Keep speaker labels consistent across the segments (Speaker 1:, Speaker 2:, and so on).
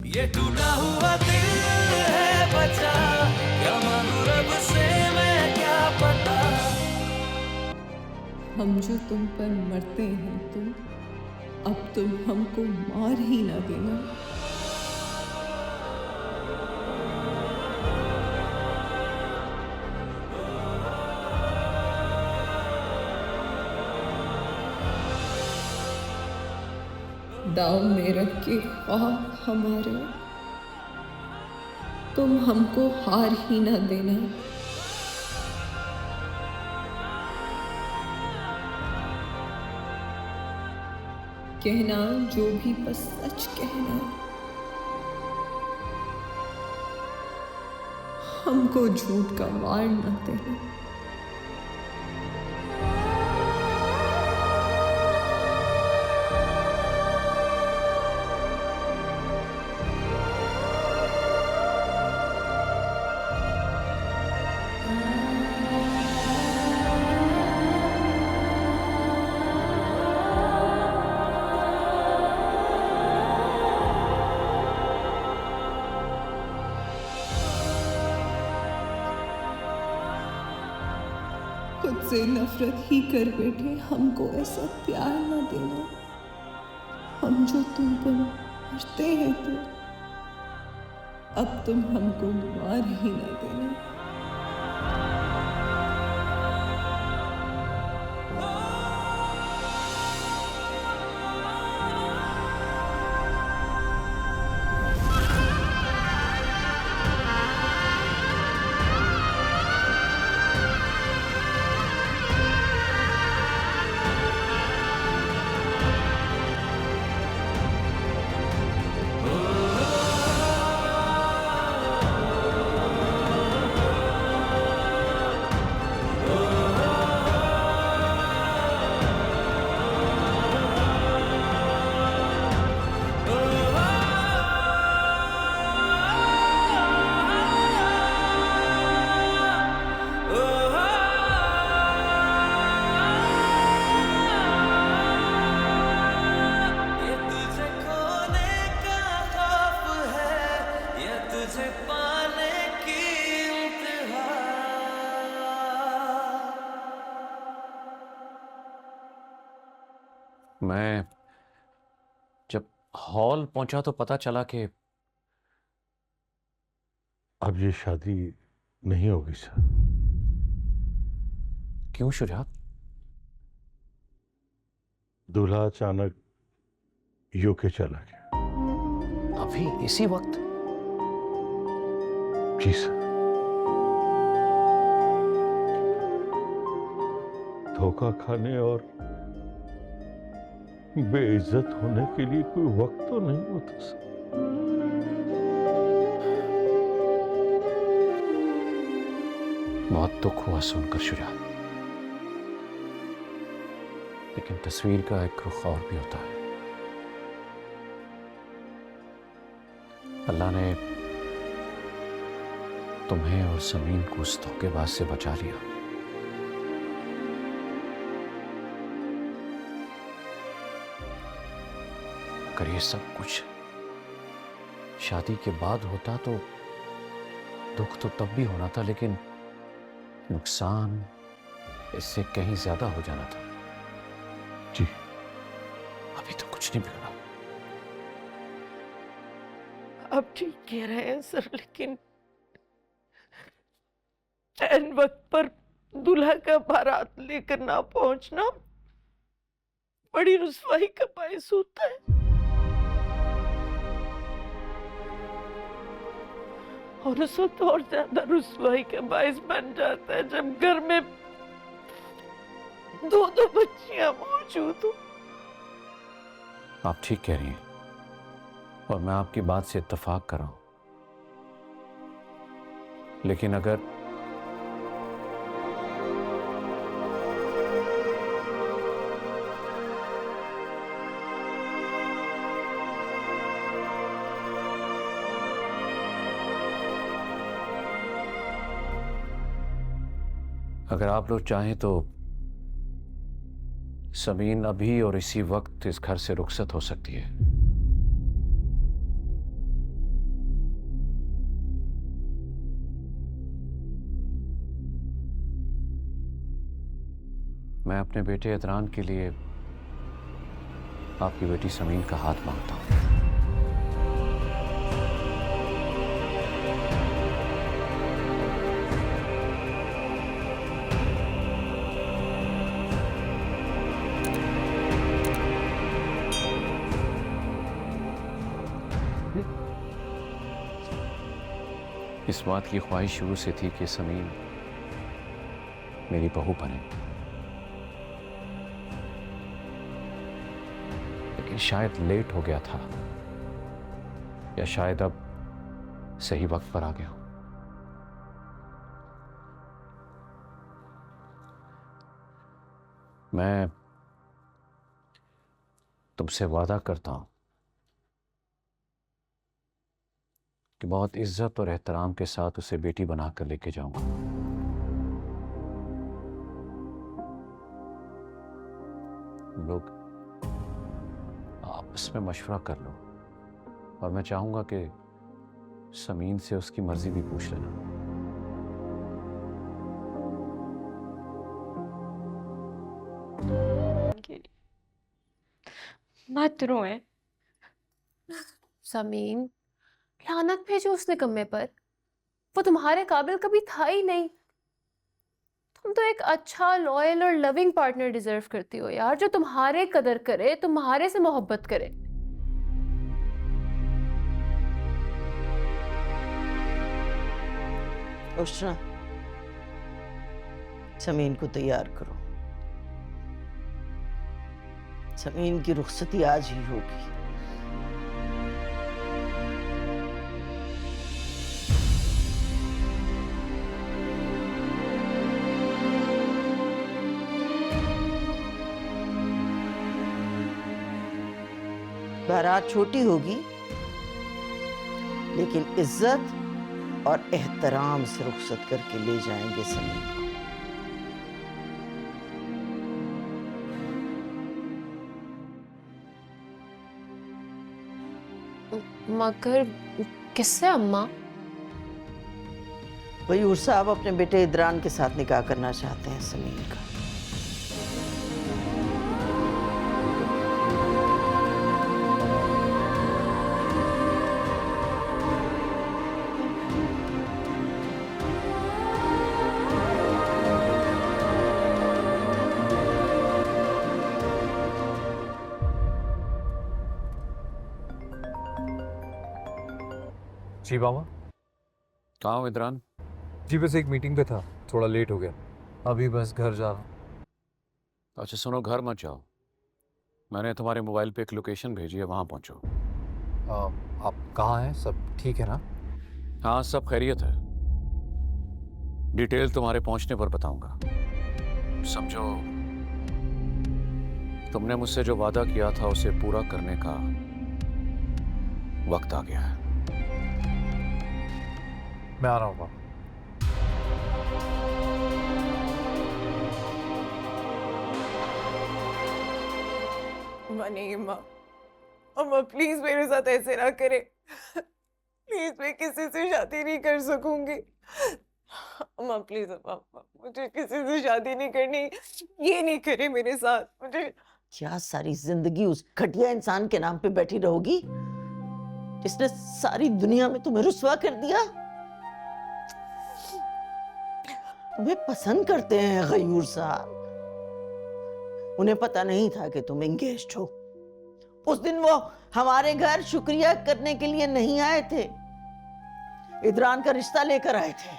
Speaker 1: ये टूटा हुआ दिल है बचा, क्या मांगू रब से मैं क्या पता।
Speaker 2: हम जो तुम पर मरते हैं तो अब तुम हमको मार ही ना देना। दाव में रख के ख्वाब हमारे तुम हमको हार ही ना देना। कहना जो भी बस सच कहना, हमको झूठ का वार ना देना। खुद से नफरत ही कर बैठे हमको ऐसा प्यार न देना। हम जो तुम पर मरते हैं तो अब तुम हमको मार ही न देना।
Speaker 3: मैं जब हॉल पहुंचा तो पता चला कि
Speaker 4: अब ये शादी नहीं होगी सर।
Speaker 3: क्यों शुजात?
Speaker 4: दूल्हा अचानक यूके चला गया।
Speaker 3: अभी इसी वक्त?
Speaker 4: जी सर। धोखा खाने और बेइज्जत होने के लिए कोई वक्त तो नहीं होता सर।
Speaker 3: बहुत दुख हुआ सुनकर शुजात, लेकिन तस्वीर का एक रुख और भी होता है। अल्लाह ने तुम्हें और समीन को उस धोखेबाज से बचा लिया। अगर ये सब कुछ शादी के बाद होता तो दुख तो तब भी होना था, लेकिन नुकसान इससे कहीं ज्यादा हो जाना था।
Speaker 4: जी।
Speaker 3: अभी तो कुछ नहीं बिगड़ा।
Speaker 5: आप ठीक कह रहे हैं सर, लेकिन ऐन वक्त पर दूल्हा का बारात लेकर ना पहुंचना बड़ी रुसवाई का बायस होता है। और उस वक्त और ज्यादा रुसवाई का बायस बन जाता है जब घर में दो दो बच्चियां मौजूद हो।
Speaker 3: आप ठीक कह रही हैं और मैं आपकी बात से इत्तेफाक कर रहा हूं, लेकिन अगर आप लोग चाहें तो समीन अभी और इसी वक्त इस घर से रुखसत हो सकती है। मैं अपने बेटे इदरान के लिए आपकी बेटी समीन का हाथ मांगता हूँ। इस बात की ख्वाहिश शुरू से थी कि समीन मेरी बहू बने, लेकिन शायद लेट हो गया था, या शायद अब सही वक्त पर आ गया हूं। मैं तुमसे वादा करता हूं कि बहुत इज्जत और एहतराम के साथ उसे बेटी बनाकर लेके जाऊंगा। तुम लोग आपस में मशवरा कर लो, और मैं चाहूंगा कि समीन से उसकी मर्जी भी पूछ लेना।
Speaker 6: मत रोए।
Speaker 7: समीन, लानत भेजो उस निकम्मे पर। वो तुम्हारे काबिल कभी था ही नहीं। तुम तो एक अच्छा, लॉयल और लविंग पार्टनर डिजर्व करती हो यार, जो तुम्हारे कदर करे, तुम्हारे से मोहब्बत करे।
Speaker 5: उष्णा, समीन को तैयार करो। समीन की रुखसती आज ही होगी। बारात छोटी होगी, लेकिन इज्जत और एहतराम से रुखसत करके ले जाएंगे समीन को।
Speaker 7: मगर किससे अम्मा?
Speaker 5: वही साहब अपने बेटे इदरान के साथ निकाह करना चाहते हैं समीन का।
Speaker 8: जी मामा।
Speaker 3: कहाँ हो इदरान?
Speaker 8: जी बस एक मीटिंग पे था, थोड़ा लेट हो गया। अभी बस घर जा रहा हूँ।
Speaker 3: अच्छा सुनो, घर मत जाओ, मैंने तुम्हारे मोबाइल पे एक लोकेशन भेजी है, वहां पहुंचो।
Speaker 8: आप कहाँ हैं? सब ठीक है ना?
Speaker 3: हाँ सब खैरियत है, डिटेल तुम्हारे पहुंचने पर बताऊंगा। समझो तुमने मुझसे जो वादा किया था उसे पूरा करने का वक्त आ गया है।
Speaker 8: मैं आ रहा हूँ पापा।
Speaker 2: नहीं अम्मा, अम्मा प्लीज मेरे साथ ऐसे ना करे। प्लीज मैं किसी से शादी नहीं कर सकूंगी। अम्मा प्लीज अम्मा, मुझे किसी से शादी नहीं करनी। ये नहीं करे मेरे साथ। मुझे
Speaker 5: क्या सारी जिंदगी उस घटिया इंसान के नाम पे बैठी रहोगी जिसने सारी दुनिया में तुम्हें रुस्वा कर दिया? तुम्हें पसंद करते हैं गयूर साहब। उन्हें पता नहीं था कि तुम एंगेज्ड हो। उस दिन वो हमारे घर शुक्रिया करने के लिए नहीं आए थे, इदरान का रिश्ता लेकर आए थे।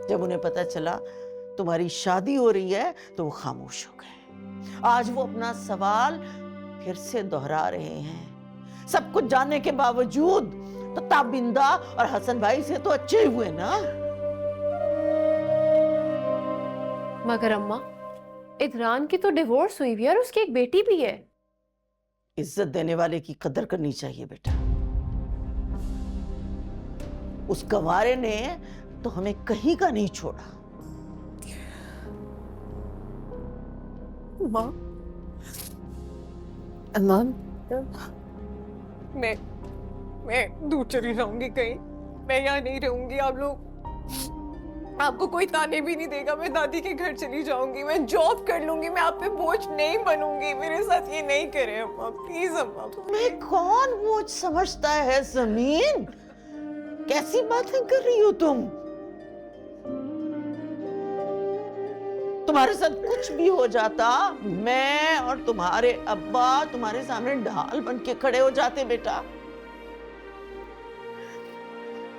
Speaker 5: जब उन्हें पता चला तुम्हारी शादी हो रही है तो वो खामोश हो गए। आज वो अपना सवाल फिर से दोहरा रहे हैं। सब कुछ जानने के बावजूद तो ताबिंदा और हसन भाई से तो अच्छे हुए ना।
Speaker 7: मगर अम्मा, इदरान की तो डिवोर्स हुई भी है और उसकी एक बेटी भी है।
Speaker 5: इज्जत देने वाले की कदर करनी चाहिए बेटा। उस गंवारे ने तो हमें कहीं का नहीं छोड़ा।
Speaker 2: माँ, अम्मा, मैं दूर चली जाऊंगी कहीं। मैं यहाँ नहीं रहूंगी। आप लोग आपको कोई ताने भी नहीं देगा। मैं दादी के घर चली जाऊंगी, मैं जॉब कर लूंगी, मैं आप पे बोझ नहीं बनूंगी। मेरे साथ ये नहीं करें अम्मा, प्लीज अम्मा।
Speaker 5: तुम्हें कौन बोझ समझता है ज़मीन? कैसी बातें कर रही हो तुम? तुम्हारे साथ कुछ भी हो जाता, मैं और तुम्हारे अब्बा तुम्हारे सामने ढाल बन के खड़े हो जाते बेटा।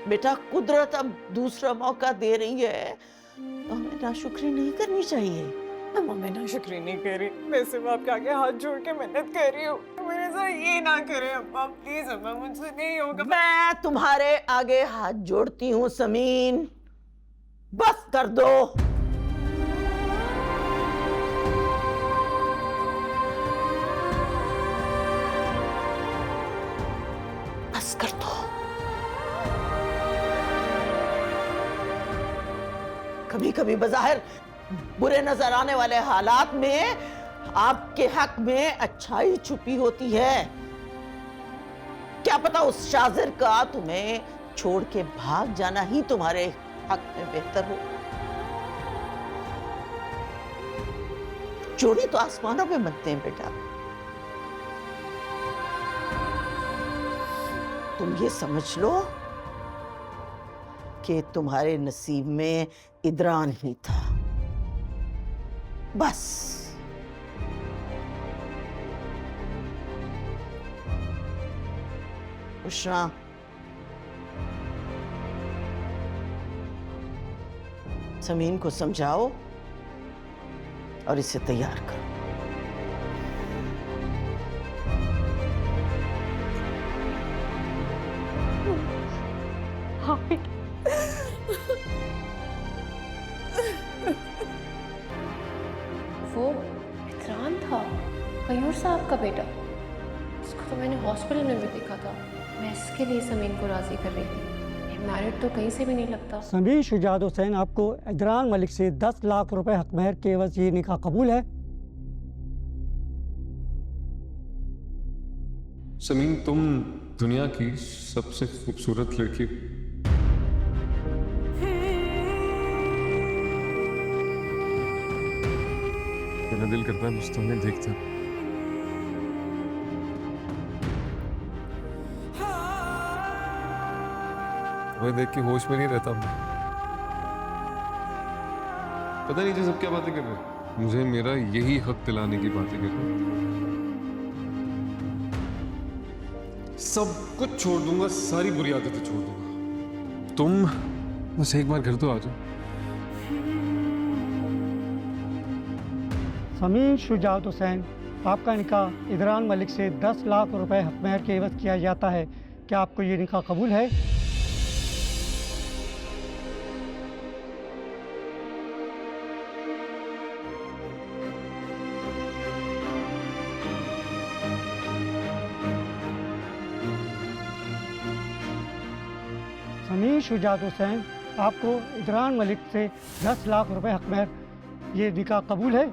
Speaker 5: बेटा, कुदरत अब दूसरा मौका दे रही है तो हमें नाशुक्री नहीं करनी चाहिए।
Speaker 2: अम्मा मैं ना शुक्र नहीं कर रही, मैं सिर्फ आपके आगे हाथ जोड़ के मेहनत कर रही हूँ। मेरे साथ ये ना करें अम्मा, प्लीज अम्मा, मुझसे नहीं होगा।
Speaker 5: मैं तुम्हारे आगे हाथ जोड़ती हूँ समीन, बस कर दो। बस कर दो। कभी कभी बज़ाहिर बुरे नजर आने वाले हालात में आपके हक में अच्छाई छुपी होती है। क्या पता उस शाजिर का तुम्हें छोड़ के भाग जाना ही तुम्हारे हक में बेहतर हो। चोरी तो आसमानों पे बनते हैं बेटा। तुम ये समझ लो कि तुम्हारे नसीब में इदरान ही था, बस। उषा, समीन को समझाओ और इसे तैयार करो।
Speaker 7: वो इतरान था, मयूर साहब का बेटा। उसको तो मैंने हॉस्पिटल में भी देखा था। मैं इसके लिए समीन को राजी कर रही थी। ये मैरिड तो कहीं से भी नहीं लगता।
Speaker 6: समीर शुजात हुसैन, आपको इदरान मलिक से 10 लाख रुपए हक महर के एवज ये निकाह कबूल है?
Speaker 9: समीन, तुम दुनिया की सबसे खूबसूरत लड़की। मेरा दिल करता है बस तुम्हें देखता। तुम्हें देख के होश में नहीं रहता मैं। पता नहीं ये सब क्या बातें कर रहे हैं। मुझे मेरा यही हक दिलाने की बातें कर रहे हैं। सब कुछ छोड़ दूंगा, सारी बुरी आदतें छोड़ दूंगा। तुम बस एक बार घर तो आ जाओ।
Speaker 6: समीर शुजात हुसैन, आपका निकाह इदरान मलिक से 10 लाख रुपए हक महर के एवज किया जाता है। क्या आपको ये निकाह कबूल है? समीर शुजात हुसैन, आपको इदरान मलिक से 10 लाख रुपए हक महर, ये निकाह कबूल है?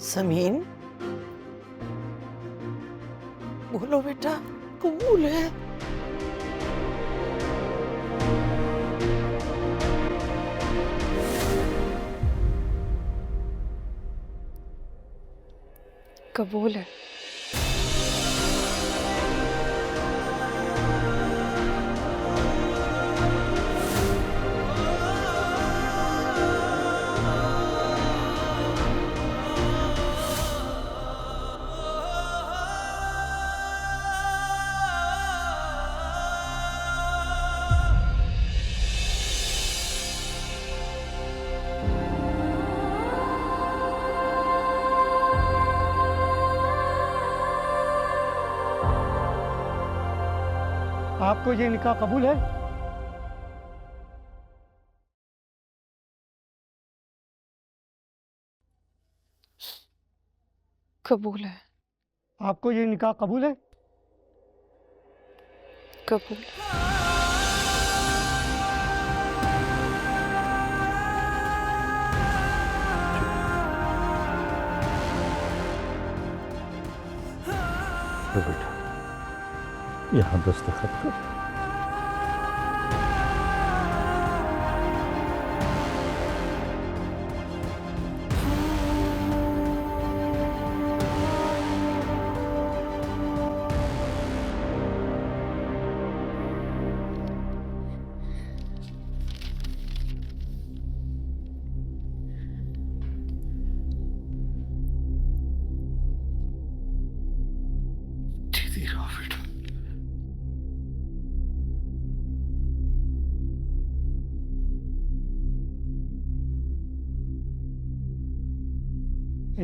Speaker 5: समीन, बोलो बेटा, कबूल है?
Speaker 2: कबूल है।
Speaker 6: आपको ये निकाह कबूल है?
Speaker 2: कबूल है।
Speaker 6: आपको ये निकाह कबूल है?
Speaker 2: कबूल।
Speaker 4: लो बेटा, यहाँ दस्तखत कर।
Speaker 3: बेटा।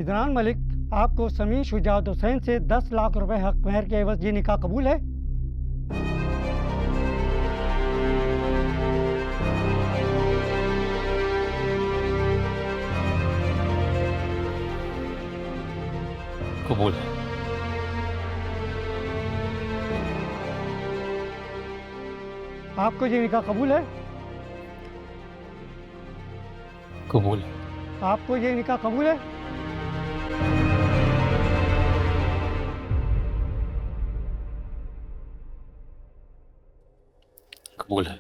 Speaker 6: इदरान मलिक, आपको समीर शुजात हुसैन से 10 लाख रुपए हक महर के एवज ये निकाह कबूल है?
Speaker 3: कबूल है।
Speaker 6: आपको ये निकाह कबूल है?
Speaker 3: कबूल है।
Speaker 6: आपको ये निकाह कबूल है?
Speaker 3: कबूल है।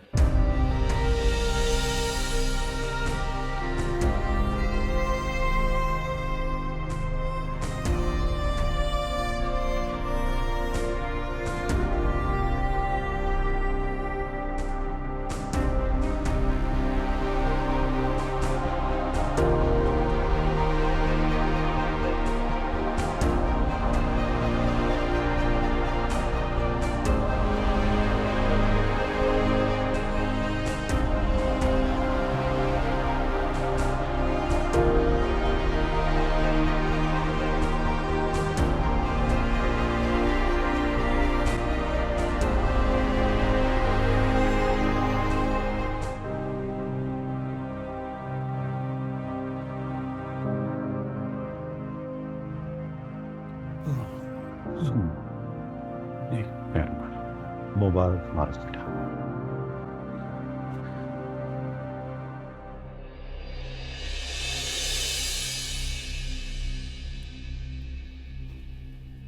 Speaker 4: मुबारक बेटा।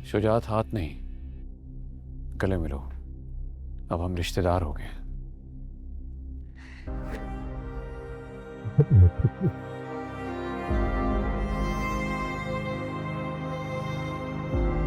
Speaker 3: शुजात हाथ नहीं, गले मिलो। अब हम रिश्तेदार हो गए।
Speaker 4: है